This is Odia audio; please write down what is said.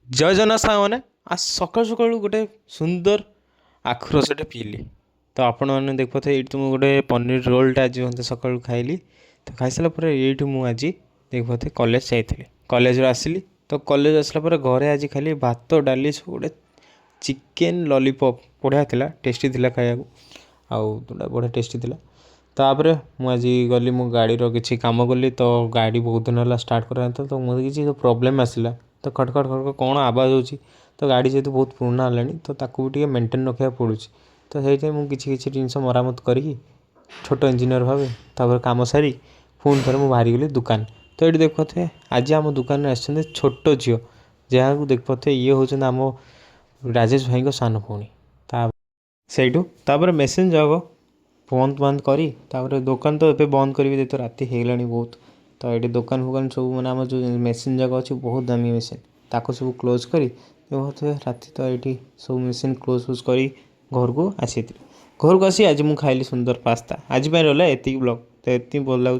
ଜୟ ଜଗନ୍ନାଥ ସାଙ୍ଗମାନେ। ସକାଳୁ ସକାଳୁ ଗୋଟେ ସୁନ୍ଦର ଆଖୁ ରସଟେ ପିଇଲି। ତ ଆପଣମାନେ ଦେଖୁଥିବେ ଏଇଠି ତ ମୁଁ ଗୋଟେ ପନିର ରୋଲ୍ଟା ଆଜି ମଧ୍ୟ ସକାଳୁ ଖାଇଲି। ତ ଖାଇସାରିଲା ପରେ ଏଇଠୁ ମୁଁ ଆଜି ଦେଖୁଥିବେ କଲେଜ ଯାଇଥିଲି। କଲେଜରୁ ଆସିଲି, ତ କଲେଜ ଆସିଲା ପରେ ଘରେ ଆଜି ଖାଲି ଭାତ ଡାଲି ସବୁ ଗୋଟେ ଚିକେନ୍ ଲଲିପପ୍ ବଢ଼ିଆ ଥିଲା, ଟେଷ୍ଟି ଥିଲା ଖାଇବାକୁ। ଆଉ ଯେଉଁଟା ବଢ଼ିଆ ଟେଷ୍ଟି ଥିଲା। ତାପରେ ମୁଁ ଆଜି ଗଲି ମୋ ଗାଡ଼ିର କିଛି କାମ କଲି। ତ ଗାଡ଼ି ବହୁତ ଦିନ ହେଲା ଷ୍ଟାର୍ଟ କରାହେଇନଥିଲା, ତ ମୋତେ କିଛି ପ୍ରୋବ୍ଲେମ୍ ଆସିଲା। ତ ଖଟ ଖଟ ଖଟ କ'ଣ ଆବାଜ ହେଉଛି। ତ ଗାଡ଼ି ଯେହେତୁ ବହୁତ ପୁରୁଣା ହେଲାଣି, ତ ତାକୁ ବି ଟିକେ ମେଣ୍ଟେନ୍ ରଖିବାକୁ ପଡ଼ୁଛି। ତ ସେଇଥିପାଇଁ ମୁଁ କିଛି କିଛି ଜିନିଷ ମରାମତି କରିକି ଛୋଟ ଇଞ୍ଜିନିୟର ଭାବେ ତାପରେ କାମ ସାରି ପୁଣି ଥରେ ମୁଁ ବାହାରିଗଲି ଦୋକାନ। ତ ଏଇଠି ଦେଖୁଥିବେ ଆଜି ଆମ ଦୋକାନରେ ଆସିଛନ୍ତି ଛୋଟ ଝିଅ, ଯାହାକୁ ଦେଖୁଥିବେ ଇଏ ହେଉଛନ୍ତି ଆମ ରାଜେଶ ଭାଇଙ୍କ ସାନ ଭଉଣୀ। ସେଇଠୁ ତାପରେ ମେସିନ୍ ଯାକ ବନ୍ଦ କରି ତାପରେ ଦୋକାନ ତ ଏବେ ବନ୍ଦ କରିବି, ଯେହେତୁ ରାତି ହେଇଗଲାଣି ବହୁତ। ତ ଏଇଠି ଦୋକାନ ଫୋକାନ ସବୁ ମାନେ ଆମର ଯେଉଁ ମେସିନ୍ ଯାକ ଅଛି ବହୁତ ଦାମୀ ମେସିନ୍, ତାକୁ ସବୁ କ୍ଲୋଜ୍ କରି ଦେଖୁଥିବେ ରାତି ତ ଏଇଠି ସବୁ ମେସିନ୍ କ୍ଲୋଜ୍ କରି ଘରକୁ ଆସିଥିଲି। ଘରକୁ ଆସି ଆଜି ମୁଁ ଖାଇଲି ସୁନ୍ଦର ପାସ୍ତା। ଆଜି ପାଇଁ ରହିଲା ଏତିକି ବ୍ଲଗ୍। ତ ଏତିକି ଭଲ ଲାଗୁଛି।